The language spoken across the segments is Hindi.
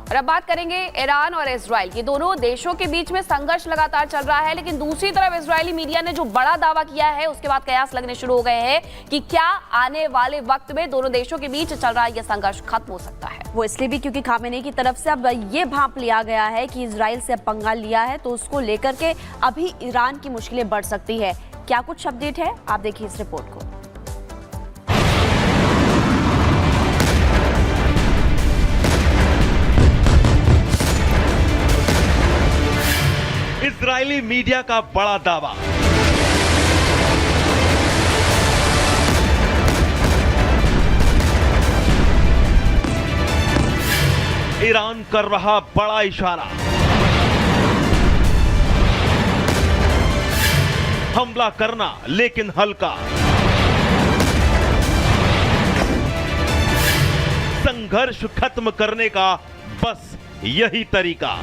और अब बात करेंगे ईरान और इजराइल की। दोनों देशों के बीच में संघर्ष लगातार चल रहा है, लेकिन दूसरी तरफ इजरायली मीडिया ने जो बड़ा दावा किया है उसके बाद कयास लगने शुरू हो गए हैं कि क्या आने वाले वक्त में दोनों देशों के बीच चल रहा यह संघर्ष खत्म हो सकता है। वो इसलिए भी क्योंकि खामेनी की तरफ से अब ये भांप लिया गया है कि इजराइल से अब पंगा लिया है तो उसको लेकर के अभी ईरान की मुश्किलें बढ़ सकती है। क्या कुछ अपडेट है, आप देखिए इस रिपोर्ट को। इजरायली मीडिया का बड़ा दावा। ईरान कर रहा बड़ा इशारा। हमला करना लेकिन हल्का। संघर्ष खत्म करने का बस यही तरीका।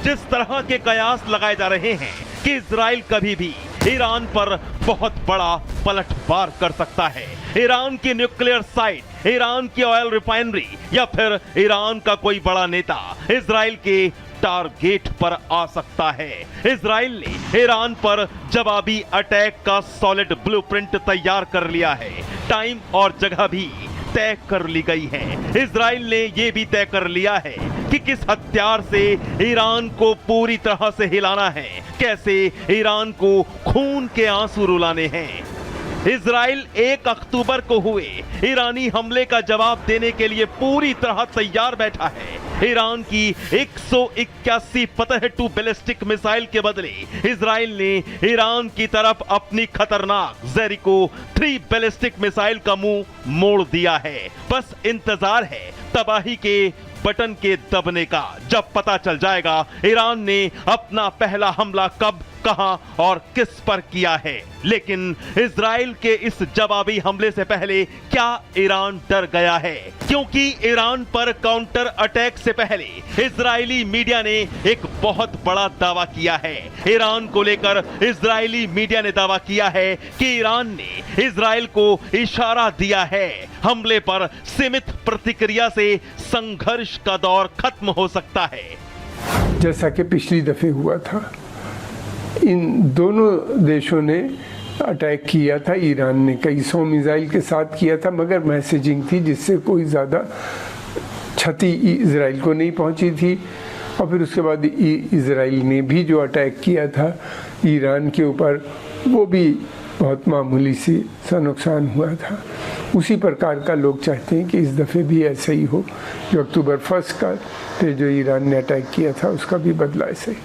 जिस तरह के कयास लगाए जा रहे हैं कि इजराइल कभी भी ईरान पर बहुत बड़ा पलटवार कर सकता है। ईरान की न्यूक्लियर साइट, ईरान की ऑयल रिफाइनरी या फिर ईरान का कोई बड़ा नेता इजराइल के टारगेट पर आ सकता है। इजराइल ने ईरान पर जवाबी अटैक का सॉलिड ब्लूप्रिंट तैयार कर लिया है। टाइम और जगह भी तय कर ली गई है। इजराइल ने यह भी तय कर लिया है कि किस हथियार से ईरान को पूरी तरह से हिलाना है, कैसे ईरान को खून के आंसू रुलाने हैं। इजराइल 1 अक्टूबर को हुए ईरानी हमले का जवाब देने के लिए पूरी तरह तैयार बैठा है। ईरान की 181 फतह-2 बैलिस्टिक मिसाइल के बदले इजराइल ने ईरान की तरफ अपनी खतरनाक जेरिको 3 बैलिस्टिक मिसाइल का मुंह मोड़ दिया है। बस इंतजार है तबाही के बटन के दबने का। जब पता चल जाएगा ईरान ने अपना पहला हमला कब, कहां और किस पर किया है। लेकिन इजराइल के इस जवाबी हमले से पहले क्या ईरान डर गया है? क्योंकि ईरान पर काउंटर अटैक से पहले इजरायली मीडिया ने एक बहुत बड़ा दावा किया है। ईरान को लेकर इजरायली मीडिया ने दावा किया है कि ईरान ने इजराइल को इशारा दिया है हमले पर सीमित प्रतिक्रिया से संघर्ष का दौर खत्म हो सकता है। जैसा कि पिछली दफे हुआ था, इन दोनों देशों ने अटैक किया था। ईरान ने कई 100 मिसाइल के साथ किया था, मगर मैसेजिंग थी जिससे कोई ज़्यादा क्षति इजराइल को नहीं पहुंची थी। और फिर उसके बाद इजराइल ने भी जो अटैक किया था ईरान के ऊपर, वो भी बहुत मामूली सा नुकसान हुआ था। उसी प्रकार का लोग चाहते हैं कि इस दफ़े भी ऐसा ही हो। जो अक्टूबर 1 का पे जो ईरान ने अटैक किया था उसका भी बदला ऐसे ही।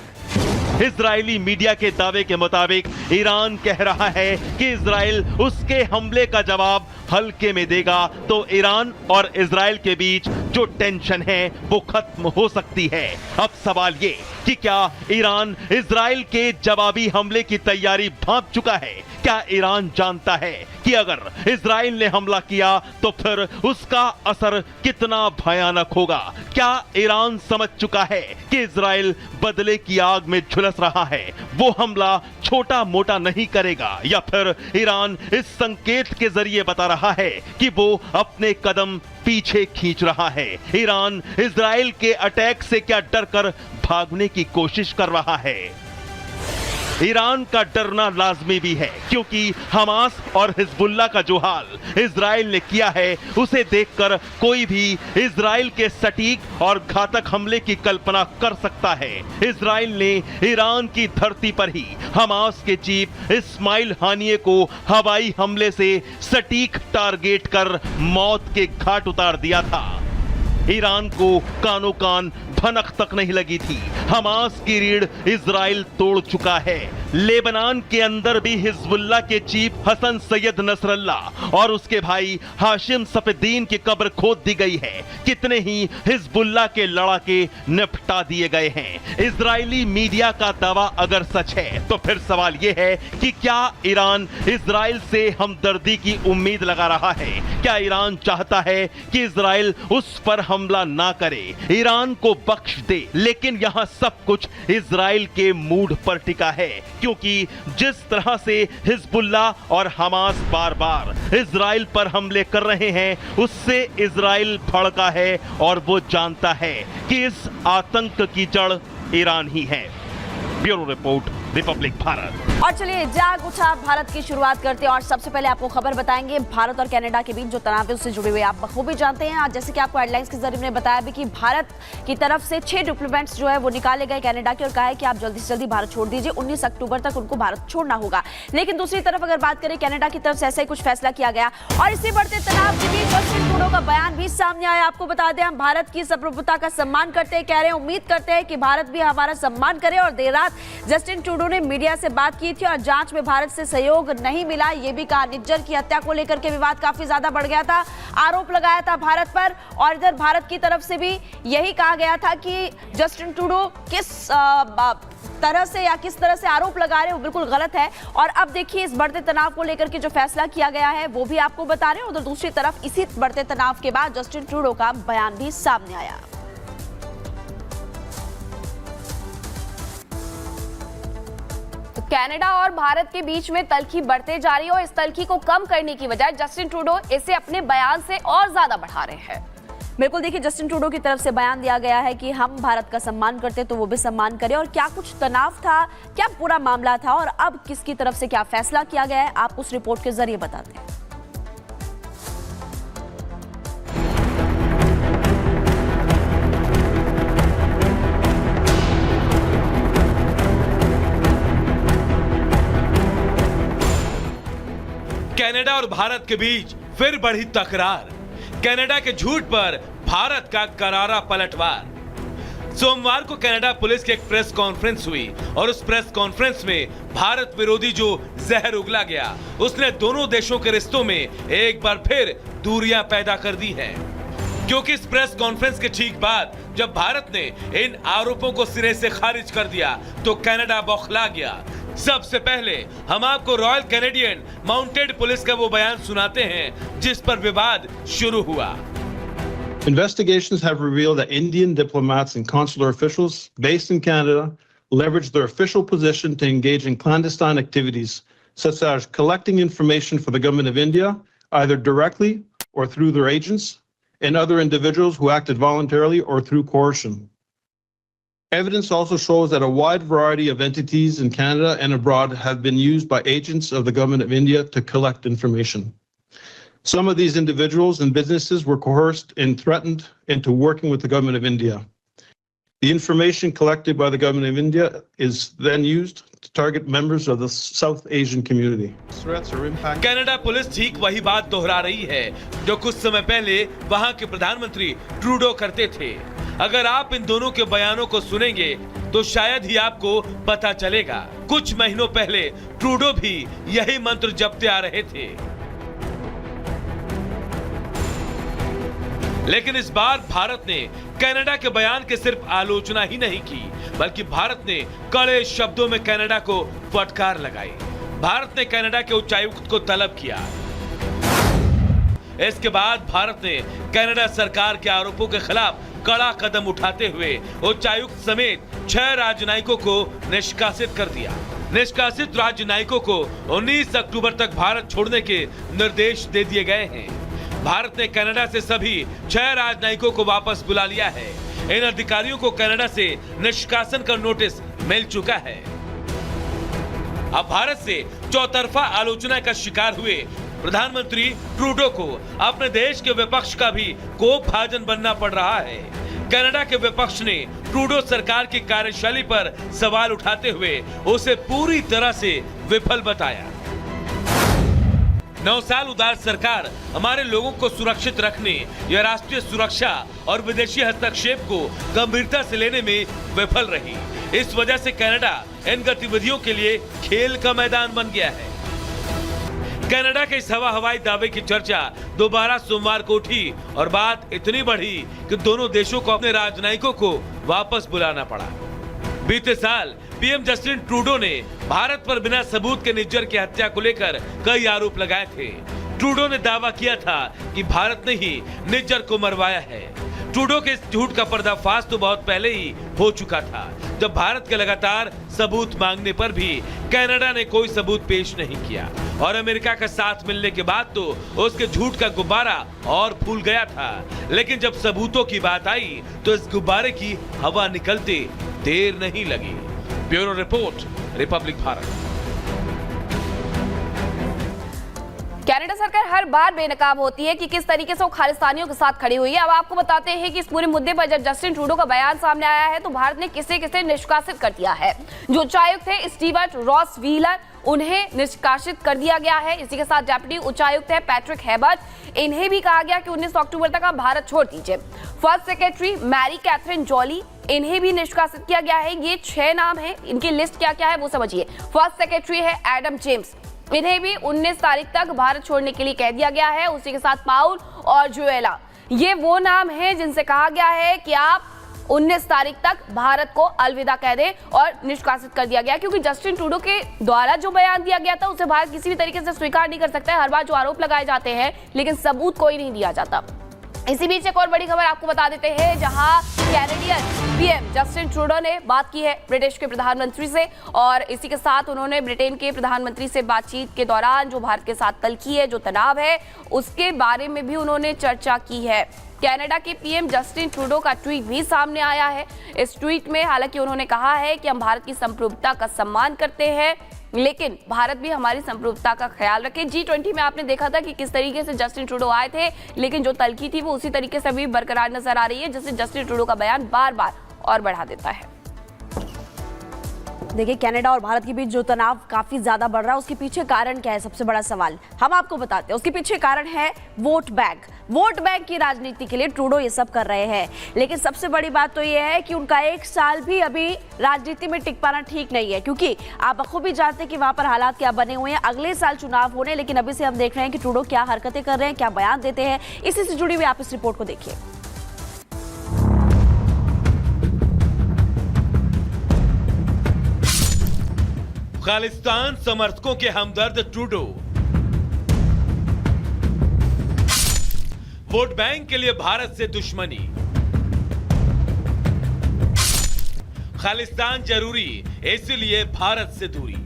इजरायली मीडिया के दावे के मुताबिक ईरान कह रहा है कि इजराइल उसके हमले का जवाब हल्के में देगा तो ईरान और इजराइल के बीच जो टेंशन है वो खत्म हो सकती है। अब सवाल ये कि क्या ईरान इजराइल के जवाबी हमले की तैयारी भांप चुका है? क्या ईरान जानता है कि अगर इजराइल ने हमला किया तो फिर उसका असर कितना भयानक होगा? क्या ईरान समझ चुका है कि इजराइल बदले की आग में झुलस रहा है, वो हमला छोटा मोटा नहीं करेगा? या फिर ईरान इस संकेत के जरिए बता रहा है कि वो अपने कदम पीछे खींच रहा है? ईरान इजराइल के अटैक से क्या डरकर भागने की कोशिश कर रहा है? ईरान का डरना लाजमी भी है, क्योंकि हमास और हिजबुल्लाह का जो हाल इजराइल ने किया है उसे देखकर कोई भी इजराइल के सटीक और घातक हमले की कल्पना कर सकता है। इजराइल ने ईरान की धरती पर ही हमास के चीफ इस्माइल हानिये को हवाई हमले से सटीक टारगेट कर मौत के घाट उतार दिया था। ईरान को कानो कान भनक तक नहीं लगी थी। हमास की रीढ़ इजराइल तोड़ चुका है। लेबनान के अंदर भी हिजबुल्लाह के चीफ हसन सैयद नसरल्लाह और उसके भाई हाशिम सफेद्दीन की कब्र खोद दी गई है। कितने ही हिजबुल्लाह के लड़ाके निपटा दिए गए हैं। इजरायली मीडिया का दावा अगर सच है तो फिर सवाल यह है कि क्या ईरान इजराइल से हमदर्दी की उम्मीद लगा रहा है? क्या ईरान चाहता है कि इजराइल उस पर हमला ना करे? ईरान को बख्श दे। लेकिन यहाँ सब कुछ इजराइल के मूड पर टिका है, क्योंकि जिस तरह से हिजबुल्ला और हमास बार बार इजराइल पर हमले कर रहे हैं, उससे इजराइल भड़का है और वो जानता है कि इस आतंक की जड़ ईरान ही है। Bureau report, Republic Bharat. और चलिए जाग उठा भारत की शुरुआत करते हैं और सबसे पहले आपको खबर बताएंगे भारत और कनाडा के बीच जो तनाव है उससे जुड़े हुए आप बखूबी जानते हैं। आज जैसे कि आपको हेडलाइंस के जरिए मैंने बताया भी कि भारत की तरफ से 6 डिप्लोमेट्स जो है वो निकाले गए कनाडा के और कहा है कि आप जल्दी से जल्दी भारत छोड़ दीजिए, 19 अक्टूबर तक उनको भारत छोड़ना होगा। लेकिन दूसरी तरफ अगर बात करें कनाडा की तरफ से ऐसा ही कुछ फैसला किया गया और इसी बढ़ते तनाव के बीच जस्टिन ट्रूडो का बयान भी सामने आया। आपको बता दें हम भारत की सार्वभौमता का सम्मान करते हैं, कह रहे हैं उम्मीद करते हैं कि भारत भी हमारा सम्मान करे। और देर रात जस्टिन ट्रूडो ने मीडिया से बात की थी और जांच में भारत से सहयोग नहीं मिला, ये भी कहा। निज्जर की हत्या को लेकर के विवाद काफी ज्यादा बढ़ गया था, आरोप लगाया था भारत पर और इधर भारत की तरफ से भी यही कहा गया था कि जस्टिन ट्रूडो किस तरह से या किस तरह से आरोप लगा रहे हैं वो बिल्कुल गलत है। और अब देखिए इस बढ़ते तनाव को लेकर के जो फैसला किया गया है वो भी आपको बता रहे हैं। उधर दूसरी तरफ इसी बढ़ते तनाव के बाद जस्टिन ट्रूडो का बयान भी सामने आया। कनाडा और भारत के बीच में तल्खी बढ़ते जा रही है और इस तल्खी को कम करने की बजाय जस्टिन ट्रूडो इसे अपने बयान से और ज्यादा बढ़ा रहे हैं। बिल्कुल देखिए जस्टिन ट्रूडो की तरफ से बयान दिया गया है कि हम भारत का सम्मान करते तो वो भी सम्मान करें। और क्या कुछ तनाव था, क्या पूरा मामला था और अब किसकी तरफ से क्या फैसला किया गया है, आप उस रिपोर्ट के जरिए बताते हैं। कनाडा और भारत के बीच फिर बढ़ी तकरार, कनाडा के झूठ पर भारत का करारा पलटवार। सोमवार को कनाडा पुलिस की एक प्रेस कॉन्फ्रेंस हुई और उस प्रेस कॉन्फ्रेंस में भारत विरोधी जो जहर उगला गया उसने दोनों देशों के रिश्तों में एक बार फिर दूरियां पैदा कर दी हैं। क्योंकि इस प्रेस कॉन्फ्रेंस के ठीक बाद जब भारत ने इन आरोपों को सिरे से खारिज कर दिया तो कनाडा बौखला गया। सबसे पहले हम आपको रॉयल कैनेडियन माउंटेड पुलिस का वो बयान सुनाते हैं जिस पर विवाद शुरू हुआ। Investigations have revealed that Indian diplomats and consular officials based in Canada leveraged their official position to engage in clandestine activities such as collecting information for the government of India, either directly or through their agents, and other individuals who acted voluntarily or through coercion. Evidence also shows that a wide variety of entities in Canada and abroad have been used by agents of the government of India to collect information. Some of these individuals and businesses were coerced and threatened into working with the government of India. The information collected by the government of India is then used to target members of the South Asian community. Threats or impact. Canada police ठीक वही बात दोहरा रही है जो कुछ समय पहले वहां के प्रधानमंत्री ट्रूडो करते थे। अगर आप इन दोनों के बयानों को सुनेंगे तो शायद ही आपको पता चलेगा। कुछ महीनों पहले ट्रूडो भी यही मंत्र जपते आ रहे थे, लेकिन इस बार भारत ने कनाडा के बयान की सिर्फ आलोचना ही नहीं की बल्कि भारत ने कड़े शब्दों में कनाडा को फटकार लगाई। भारत ने कनाडा के उच्चायुक्त को तलब किया। इसके बाद भारत ने कनाडा सरकार के आरोपों के खिलाफ कड़ा कदम उठाते हुए उच्चायुक्त समेत 6 राजनयिकों को निष्कासित कर दिया। निष्कासित राजनयिकों को 19 अक्टूबर तक भारत छोड़ने के निर्देश दे दिए गए हैं। भारत ने कनाडा से सभी 6 राजनयिकों को वापस बुला लिया है। इन अधिकारियों को कनाडा से निष्कासन का नोटिस मिल चुका है। अब भारत से चौतरफा आलोचना का शिकार हुए प्रधानमंत्री ट्रूडो को अपने देश के विपक्ष का भी कोपभाजन बनना पड़ रहा है। कनाडा के विपक्ष ने ट्रूडो सरकार की कार्यशैली पर सवाल उठाते हुए उसे पूरी तरह से विफल बताया। 9 साल उदार सरकार हमारे लोगों को सुरक्षित रखने या राष्ट्रीय सुरक्षा और विदेशी हस्तक्षेप को गंभीरता से लेने में विफल रही। इस वजह से कनाडा इन गतिविधियों के लिए खेल का मैदान बन गया है। कनाडा के इस हवाई दावे की चर्चा दोबारा सोमवार को उठी और बात इतनी बढ़ी कि दोनों देशों को अपने राजनयिकों को वापस बुलाना पड़ा। बीते साल पीएम जस्टिन ट्रूडो ने भारत पर बिना सबूत के निज्जर की हत्या को लेकर कई आरोप लगाए थे। ट्रूडो ने दावा किया था कि भारत ने ही निज्जर को मरवाया है। ट्रूडो के इस झूठ का पर्दाफाश तो बहुत पहले ही हो चुका था, जब भारत के लगातार सबूत मांगने पर भी कनाडा ने कोई सबूत पेश नहीं किया और अमेरिका का साथ मिलने के बाद तो उसके झूठ का गुब्बारा और फूल गया था। लेकिन जब सबूतों की बात आई तो इस गुब्बारे की हवा निकलते देर नहीं लगी। Bureau report, Republic Bharat. Canada सरकार हर बार बेनकाब होती है कि किस तरीके से वो खालिस्तानियों के साथ खड़ी हुई है। अब आपको बताते हैं कि इस पूरे मुद्दे पर जब जस्टिन ट्रूडो का बयान सामने आया है तो भारत ने किसे किसे निष्कासित कर दिया है। जो उच्चायुक्त थे स्टीवर्ट रॉस व्हीलर, उन्हें निष्कासित कर दिया गया है। इसी के साथ डेप्यूटी उच्चायुक्त है पैट्रिक हेबर्ट, इन्हें भी कहा गया कि 19 अक्टूबर तक आप भारत छोड़ दीजिए। First secretary Mary Catherine Jolly, इन्हें भी निष्कासित किया गया है। ये 6 नाम है, इनकी लिस्ट क्या क्या है वो समझिए। फर्स्ट सेक्रेटरी है एडम जेम्स, इन्हें भी 19 तारीख तक भारत छोड़ने के लिए कह दिया गया है। उसी के साथ पाउल और जुएला, ये वो नाम हैं जिनसे कहा गया है कि आप 19 तारीख तक भारत को अलविदा कह दें और निष्कासित कर दिया गया, क्योंकि जस्टिन ट्रूडो के द्वारा जो बयान दिया गया था उसे भारत किसी भी तरीके से स्वीकार नहीं कर सकता है। हर बार जो आरोप लगाए जाते हैं लेकिन सबूत कोई नहीं दिया जाता। इसी बीच एक और बड़ी खबर आपको बता देते हैं, जहां कैनेडियन पीएम जस्टिन ट्रूडो ने बात की है ब्रिटिश के प्रधानमंत्री से और इसी के साथ उन्होंने ब्रिटेन के प्रधानमंत्री से बातचीत के दौरान जो भारत के साथ कल की है, जो तनाव है, उसके बारे में भी उन्होंने चर्चा की है। कनाडा के पीएम जस्टिन ट्रूडो का ट्वीट भी सामने आया है। इस ट्वीट में हालांकि उन्होंने कहा है कि हम भारत की संप्रभुता का सम्मान करते हैं, लेकिन भारत भी हमारी संप्रभुता का ख्याल रखे। G20 में आपने देखा था कि किस तरीके से जस्टिन ट्रूडो आए थे, लेकिन जो तलखी थी वो उसी तरीके से भी बरकरार नजर आ रही है, जिससे जस्टिन ट्रूडो का बयान बार बार और बढ़ा देता है। देखिए, कनाडा और भारत के बीच जो तनाव काफी ज्यादा बढ़ रहा है, उसके पीछे कारण क्या है? सबसे बड़ा सवाल हम आपको बताते हैं। उसके पीछे कारण है वोट बैंक। वोट बैंक की राजनीति के लिए ट्रूडो ये सब कर रहे हैं, लेकिन सबसे बड़ी बात तो ये है कि उनका 1 साल भी अभी राजनीति में टिक पाना ठीक नहीं है, क्योंकि आप बखूबी जानते हैं कि वहां पर हालात क्या बने हुए हैं। अगले साल चुनाव होने, लेकिन अभी से हम देख रहे हैं कि ट्रूडो क्या हरकतें कर रहे हैं, क्या बयान देते हैं। इसी से जुड़ी हुई आप इस रिपोर्ट को देखिए। खालिस्तान समर्थकों के हमदर्द ट्रूडो, वोट बैंक के लिए भारत से दुश्मनी, खालिस्तान जरूरी इसलिए भारत से दूरी।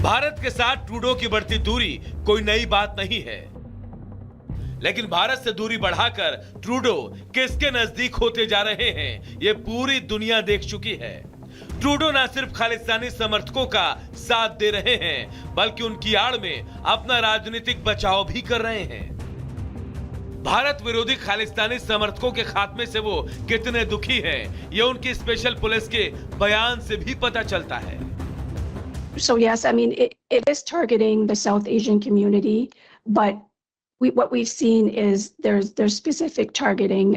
भारत के साथ ट्रूडो की बढ़ती दूरी कोई नई बात नहीं है, लेकिन भारत से दूरी बढ़ाकर ट्रूडो किसके नजदीक होते जा रहे हैं, यह पूरी दुनिया देख चुकी है। ट्रूडो न सिर्फ खालिस्तानी समर्थकों का साथ दे रहे हैं, बल्कि उनकी आड़ में अपना राजनीतिक बचाव भी कर रहे हैं। भारत विरोधी खालिस्तानी समर्थकों के खात्मे से वो कितने दुखी हैं, ये उनकी स्पेशल पुलिस के बयान से भी पता चलता है। So yes, I mean, it is targeting the South Asian community, but what we've seen is there's specific targeting